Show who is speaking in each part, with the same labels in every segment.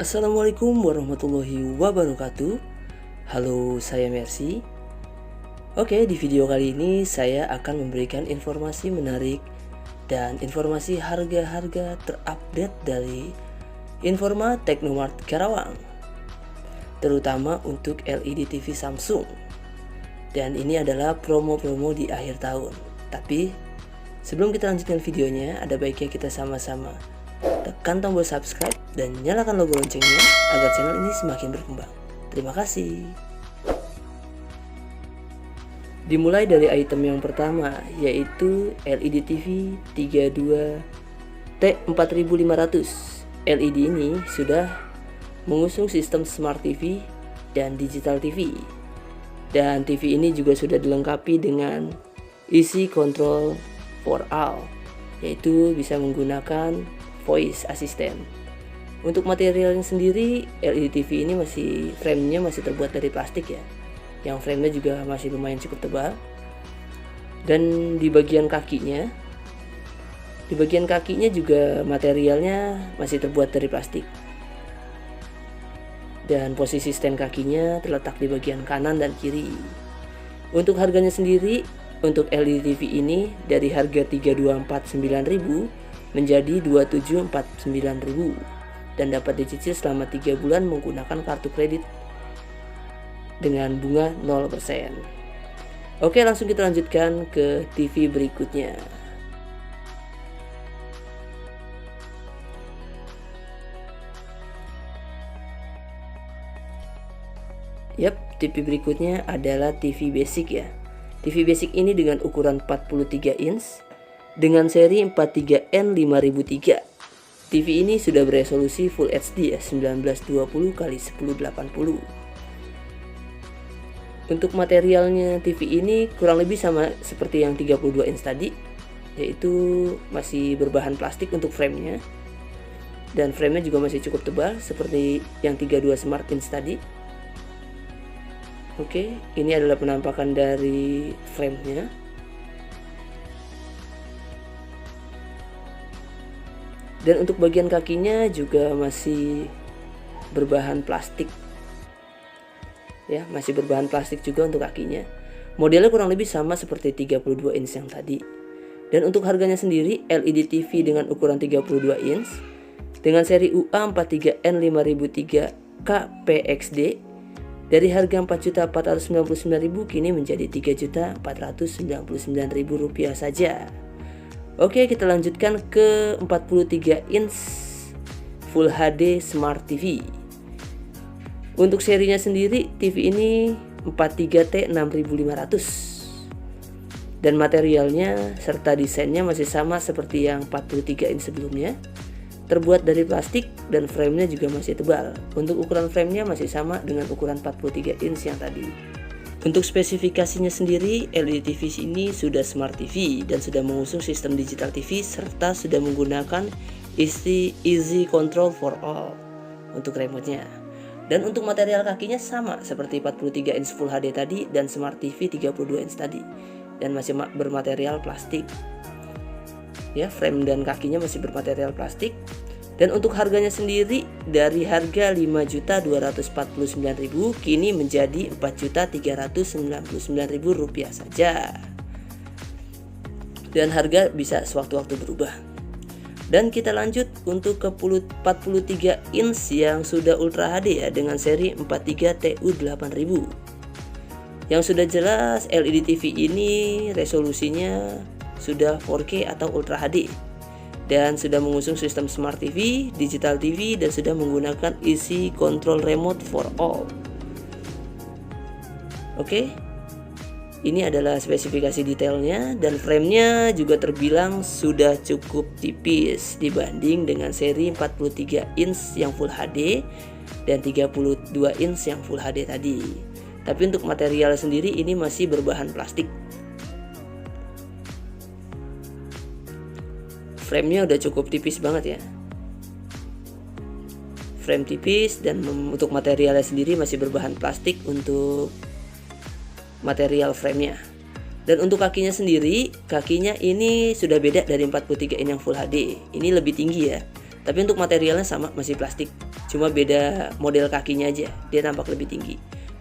Speaker 1: Assalamualaikum warahmatullahi wabarakatuh. Halo, saya Mercy. Oke, di video kali ini saya akan memberikan informasi menarik dan informasi harga-harga terupdate dari Informa Teknomart Karawang, terutama untuk LED TV Samsung. Dan ini adalah promo-promo di akhir tahun. Tapi sebelum kita lanjutkan videonya, ada baiknya kita sama-sama tekan tombol subscribe dan nyalakan logo loncengnya agar channel ini semakin berkembang. Terima kasih. Dimulai dari item yang pertama, yaitu LED TV 32T4500. LED ini sudah mengusung sistem Smart TV dan Digital TV. Dan TV ini juga sudah dilengkapi dengan Easy Control for All, yaitu bisa menggunakan voice assistant. Untuk materialnya sendiri, LED TV ini frame-nya masih terbuat dari plastik ya, yang frame-nya juga masih lumayan cukup tebal. Dan di bagian kakinya juga materialnya masih terbuat dari plastik. Dan posisi stand kakinya terletak di bagian kanan dan kiri. Untuk harganya sendiri, untuk LED TV ini dari harga 324.9.000 menjadi 2749.000 dan dapat dicicil selama 3 bulan menggunakan kartu kredit dengan bunga 0%. Oke, langsung kita lanjutkan ke TV berikutnya. Yap, TV berikutnya adalah TV basic ya. TV basic ini dengan ukuran 43 inch dengan seri 43N5003. TV ini sudah beresolusi Full HD ya, 1920x1080. Untuk materialnya TV ini kurang lebih sama seperti yang 32 inch tadi, yaitu masih berbahan plastik untuk framenya. Dan framenya juga masih cukup tebal seperti yang 32 Smart Inch tadi. Oke, ini adalah penampakan dari framenya. Dan untuk bagian kakinya juga masih berbahan plastik. Ya, masih berbahan plastik juga untuk kakinya. Modelnya kurang lebih sama seperti 32 inch yang tadi. Dan untuk harganya sendiri, LED TV dengan ukuran 32 inch dengan seri UA43N5003 KPXD dari harga Rp4.499.000 kini menjadi Rp3.499.000 saja. Oke, kita lanjutkan ke 43 inch Full HD Smart TV. Untuk serinya sendiri, TV ini 43T6500. Dan materialnya serta desainnya masih sama seperti yang 43 inch sebelumnya. Terbuat dari plastik dan framenya juga masih tebal. Untuk ukuran framenya masih sama dengan ukuran 43 inch yang tadi. Untuk spesifikasinya sendiri, LED TV ini sudah Smart TV dan sudah mengusung sistem Digital TV serta sudah menggunakan Easy Control for All untuk remote-nya. Dan untuk material kakinya sama seperti 43 inch Full HD tadi dan Smart TV 32 inch tadi, dan masih bermaterial plastik. Ya, frame dan kakinya masih bermaterial plastik. Dan untuk harganya sendiri dari harga Rp5.249.000 kini menjadi Rp4.399.000 saja. Dan harga bisa sewaktu-waktu berubah. Dan kita lanjut untuk ke 43 inch yang sudah Ultra HD ya, dengan seri 43TU8000. Yang sudah jelas LED TV ini resolusinya sudah 4K atau Ultra HD. Dan sudah mengusung sistem Smart TV, Digital TV, dan sudah menggunakan Easy Control Remote for All. Oke. ini adalah spesifikasi detailnya, dan framenya juga terbilang sudah cukup tipis dibanding dengan seri 43 inch yang Full HD dan 32 inch yang Full HD tadi. Tapi untuk material sendiri ini masih berbahan plastik. Framenya udah cukup tipis banget ya. Frame tipis, dan untuk materialnya sendiri masih berbahan plastik untuk material framenya. Dan untuk kakinya sendiri, kakinya ini sudah beda dari 43 in yang Full HD. Ini lebih tinggi ya. Tapi untuk materialnya sama, masih plastik. Cuma beda model kakinya aja, dia tampak lebih tinggi.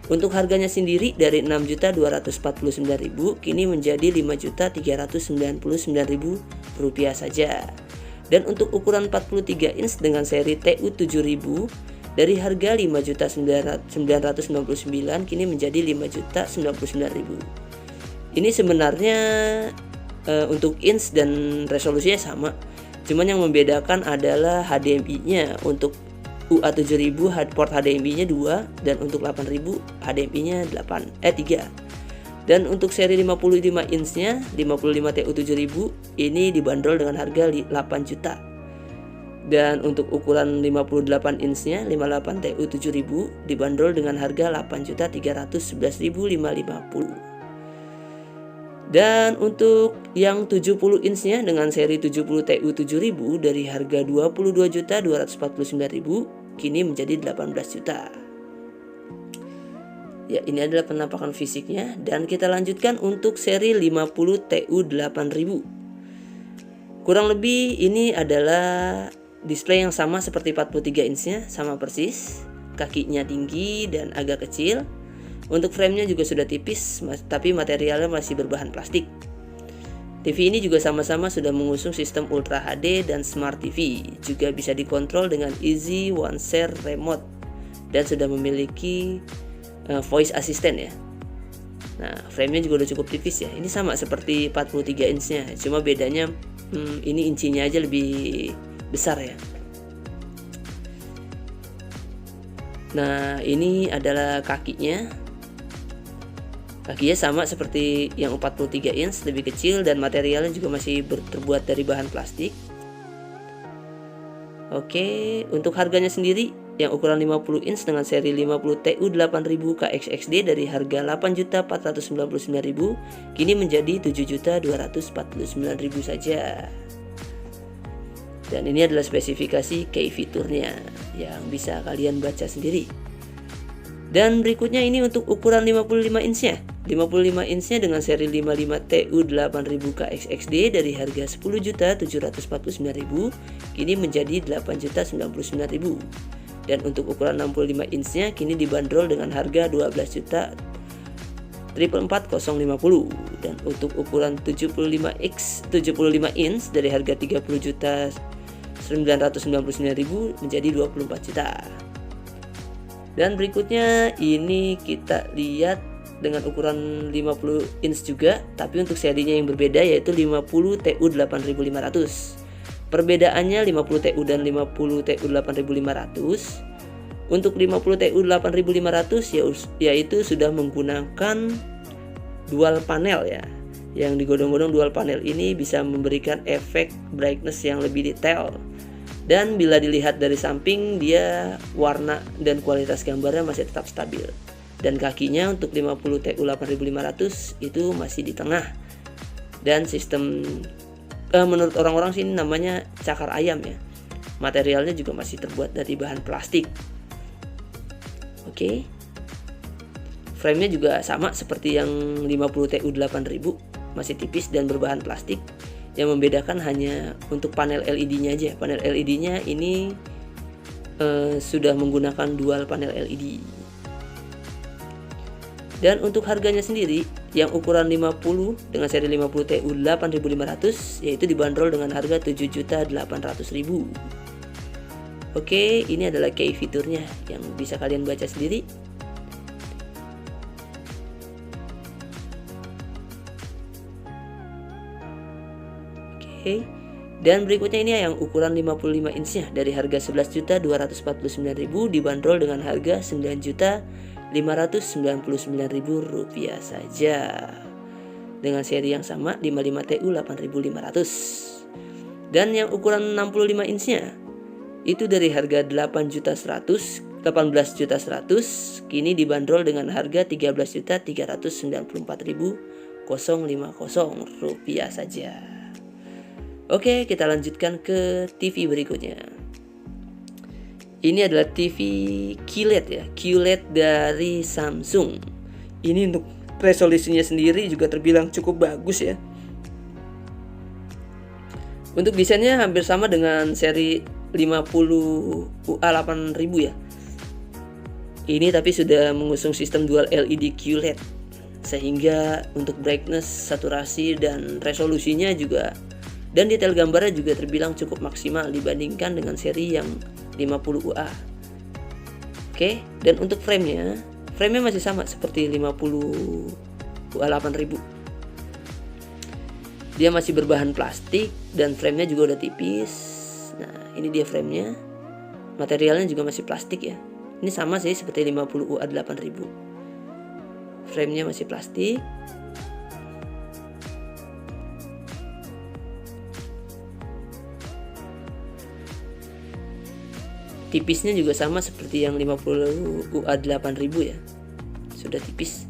Speaker 1: Untuk harganya sendiri dari 6.249.000 kini menjadi 5.399.000 rupiah saja. Dan untuk ukuran 43 inch dengan seri TU7000 dari harga 5.999.000 kini menjadi 5.099.000. Ini sebenarnya untuk inch dan resolusinya sama. Cuman yang membedakan adalah HDMI-nya. Untuk UA7000 port HDMI-nya 2, dan untuk 8000 HDMI-nya 3. Dan untuk seri 55 inch-nya 55 TU7000 ini dibanderol dengan harga 8 juta. Dan untuk ukuran 58 inch-nya 58 TU7000 dibanderol dengan harga 8.311.550. Dan untuk yang 70 inch-nya dengan seri 70 TU7000 dari harga 22.249.000 kini menjadi 18 juta. Ya, ini adalah penampakan fisiknya, dan kita lanjutkan untuk seri 50 TU8000. Kurang lebih ini adalah display yang sama seperti 43 inch-nya, sama persis. Kakinya tinggi dan agak kecil. Untuk framenya juga sudah tipis, tapi materialnya masih berbahan plastik. TV ini juga sama-sama sudah mengusung sistem Ultra HD dan Smart TV. Juga bisa dikontrol dengan Easy One Share Remote, dan sudah memiliki voice assistant ya. Nah, framenya juga udah cukup tipis ya. Ini sama seperti 43 inch-nya, cuma bedanya ini incinya aja lebih besar ya. Nah, ini adalah kakinya. Kakinya sama seperti yang 43 inch, lebih kecil, dan materialnya juga masih terbuat dari bahan plastik. Oke, untuk harganya sendiri yang ukuran 50 inch dengan seri 50 TU8000 KXXD dari harga 8.499.000 kini menjadi 7.249.000 saja. Dan ini adalah spesifikasi key fiturnya yang bisa kalian baca sendiri. Dan berikutnya ini untuk ukuran 55 inch-nya. 55 inch-nya dengan seri 55 TU8000 KXXD dari harga 10.749.000 kini menjadi 8.099.000. Dan untuk ukuran 65 inch-nya kini dibanderol dengan harga 12.440.050. Dan untuk ukuran 75 inch dari harga 30.999.000 menjadi 24 juta. Dan berikutnya ini kita lihat dengan ukuran 50 inch juga, tapi untuk serinya yang berbeda, yaitu 50 TU8500. Perbedaannya 50 TU dan 50 TU8500. Untuk 50 TU8500 yaitu sudah menggunakan dual panel ya. Yang digodong-godong dual panel ini bisa memberikan efek brightness yang lebih detail. Dan bila dilihat dari samping, dia warna dan kualitas gambarnya masih tetap stabil. Dan kakinya untuk 50 TU8500 itu masih di tengah. Dan sistem menurut orang-orang sini namanya cakar ayam ya. Materialnya juga masih terbuat dari bahan plastik. Oke. Framenya juga sama seperti yang 50 TU8000, masih tipis dan berbahan plastik. Yang membedakan hanya untuk panel LED-nya aja. Panel LED-nya ini sudah menggunakan dual panel LED. Dan untuk harganya sendiri, yang ukuran 50 dengan seri 50 TU8500 yaitu dibanderol dengan harga 7.800.000. Oke, ini adalah key fiturnya yang bisa kalian baca sendiri. Oke. Dan berikutnya ini yang ukuran 55 inch-nya dari harga 11.249.000 dibanderol dengan harga 9.599.000 rupiah saja. dengan seri yang sama 55TU 8500. Dan yang ukuran 65 inchnya itu dari harga 18.100.000 kini dibanderol dengan harga 13.394.050 rupiah saja. Oke, kita lanjutkan ke TV berikutnya. Ini adalah TV QLED ya, QLED dari Samsung. Ini untuk resolusinya sendiri juga terbilang cukup bagus ya. Untuk desainnya hampir sama dengan seri 50UA8000 ya. Ini tapi sudah mengusung sistem dual LED QLED, sehingga untuk brightness, saturasi, dan resolusinya juga dan detail gambarnya juga terbilang cukup maksimal dibandingkan dengan seri yang 50UA. Oke, dan untuk framenya masih sama seperti 50UA8000. Dia masih berbahan plastik dan framenya juga udah tipis. Nah, ini dia framenya. Materialnya juga masih plastik ya. Ini sama sih seperti 50UA8000. Framenya masih plastik. Tipisnya juga sama seperti yang 50UA8000 ya. Sudah tipis.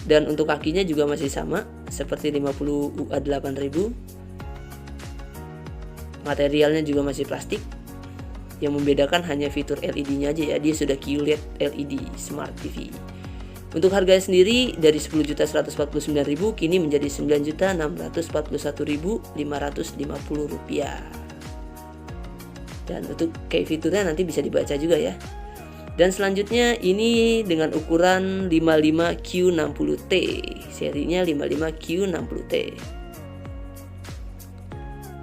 Speaker 1: Dan untuk kakinya juga masih sama seperti 50UA8000. Materialnya juga masih plastik. Yang membedakan hanya fitur LED-nya aja ya. Dia sudah QLED LED Smart TV. Untuk harganya sendiri dari 10.149.000 kini menjadi 9.641.550 rupiah. Dan untuk kayak fiturnya nanti bisa dibaca juga ya. Dan selanjutnya ini dengan ukuran 55Q60T, serinya 55Q60T.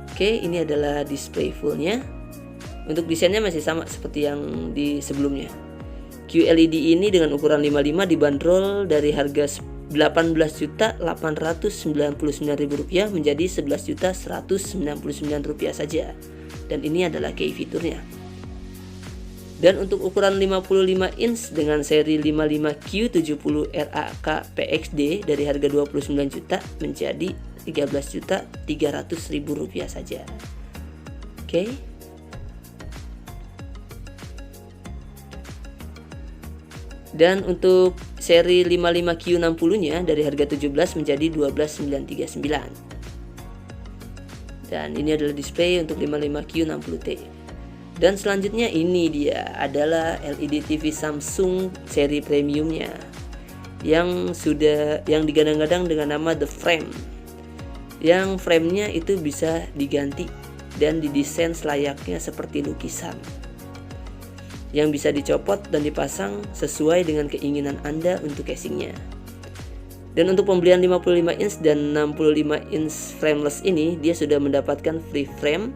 Speaker 1: Oke, ini adalah display fullnya. Untuk desainnya masih sama seperti yang di sebelumnya. QLED ini dengan ukuran 55 dibanderol dari harga 18.899.000 rupiah menjadi 11.199 rupiah saja. Dan ini adalah key fiturnya. Dan untuk ukuran 55 inch dengan seri 55Q70 RAK PXD dari harga 29 juta menjadi 13.300.000 rupiah saja. Oke. Dan untuk seri 55Q60-nya dari harga 17 menjadi 12.939. Dan ini adalah display untuk 55Q60T. Dan selanjutnya ini dia adalah LED TV Samsung seri premiumnya yang digadang-gadang dengan nama The Frame. Yang framenya itu bisa diganti dan didesain selayaknya seperti lukisan, yang bisa dicopot dan dipasang sesuai dengan keinginan Anda untuk casingnya. Dan untuk pembelian 55 inch dan 65 inch frameless ini dia sudah mendapatkan free frame.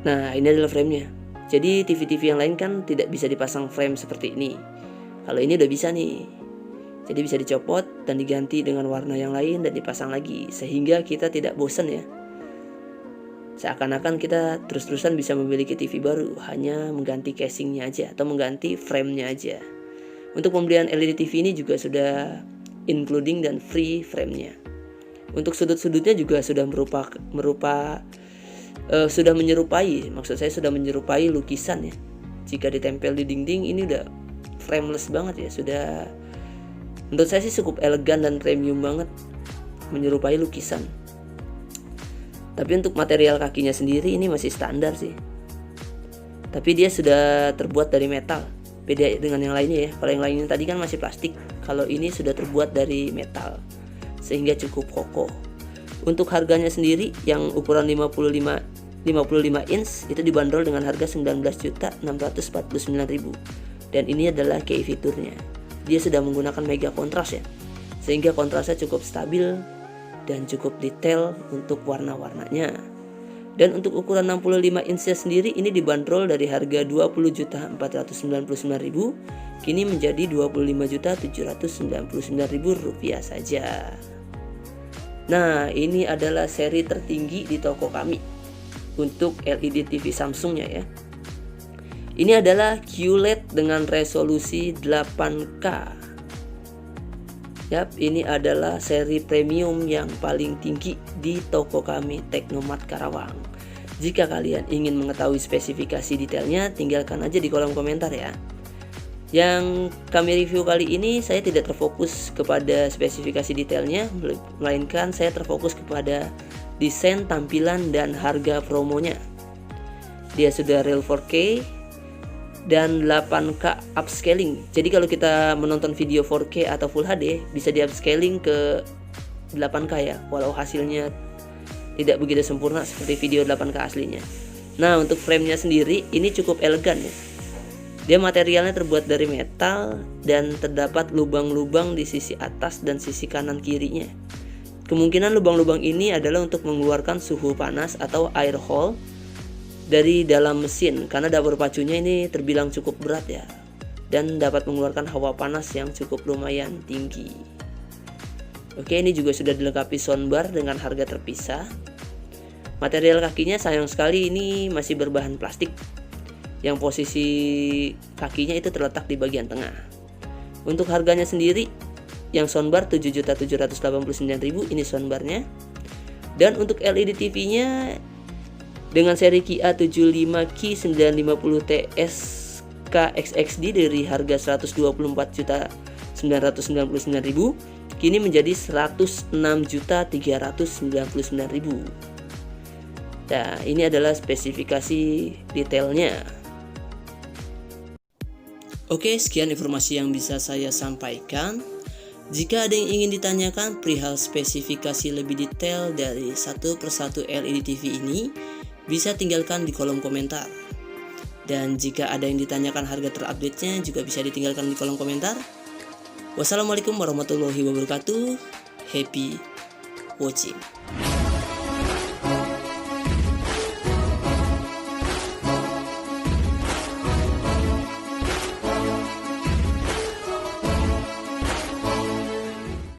Speaker 1: Nah, ini adalah framenya. Jadi TV-TV yang lain kan tidak bisa dipasang frame seperti ini. Kalau ini udah bisa nih. Jadi bisa dicopot dan diganti dengan warna yang lain dan dipasang lagi, sehingga kita tidak bosan ya. Seakan-akan kita terus-terusan bisa memiliki TV baru, hanya mengganti casingnya aja atau mengganti framenya aja. Untuk pembelian LED TV ini juga sudah including dan free framenya. Untuk sudut-sudutnya juga sudah sudah menyerupai, maksud saya sudah menyerupai lukisan ya. Jika ditempel di dinding ini udah frameless banget ya, sudah menurut saya sih cukup elegan dan premium banget, menyerupai lukisan. Tapi untuk material kakinya sendiri ini masih standar sih. Tapi dia sudah terbuat dari metal. Beda dengan yang lainnya ya. Kalau yang lainnya tadi kan masih plastik. Kalau ini sudah terbuat dari metal, sehingga cukup kokoh. Untuk harganya sendiri yang ukuran 55 inch itu dibanderol dengan harga 19.649.000. Dan ini adalah key fiturnya. Dia sudah menggunakan mega kontras ya, sehingga kontrasnya cukup stabil dan cukup detail untuk warna-warnanya. Dan untuk ukuran 65 inch sendiri ini dibanderol dari harga 20.499.000 kini menjadi 25.799.000 rupiah saja. Nah, ini adalah seri tertinggi di toko kami untuk LED TV Samsungnya ya. Ini adalah QLED dengan resolusi 8K Yap, ini adalah seri premium yang paling tinggi di toko kami Teknomat Karawang. Jika kalian ingin mengetahui spesifikasi detailnya, tinggalkan aja di kolom komentar ya. Yang kami review kali ini saya tidak terfokus kepada spesifikasi detailnya, melainkan saya terfokus kepada desain, tampilan, dan harga promonya. Dia sudah real 4K dan 8K upscaling. Jadi kalau kita menonton video 4K atau Full HD bisa di upscaling ke 8K ya, walau hasilnya tidak begitu sempurna seperti video 8K aslinya. Nah, untuk framenya sendiri ini cukup elegan ya. Dia materialnya terbuat dari metal dan terdapat lubang-lubang di sisi atas dan sisi kanan kirinya. Kemungkinan lubang-lubang ini adalah untuk mengeluarkan suhu panas atau air hole dari dalam mesin, karena dapur pacunya ini terbilang cukup berat ya, dan dapat mengeluarkan hawa panas yang cukup lumayan tinggi. Oke, ini juga sudah dilengkapi soundbar dengan harga terpisah. Material kakinya sayang sekali ini masih berbahan plastik, yang posisi kakinya itu terletak di bagian tengah. Untuk harganya sendiri, yang soundbar 7.789.000 ini soundbarnya. Dan untuk LED TV-nya dengan seri QA75Q 950TS KXXD dari harga 124.999.000 kini menjadi 106.399.000. Nah, ini adalah spesifikasi detailnya. Oke, sekian informasi yang bisa saya sampaikan. Jika ada yang ingin ditanyakan perihal spesifikasi lebih detail dari satu persatu LED TV ini, bisa tinggalkan di kolom komentar. Dan jika ada yang ditanyakan harga terupdate-nya juga bisa ditinggalkan di kolom komentar. Wassalamualaikum warahmatullahi wabarakatuh. Happy watching.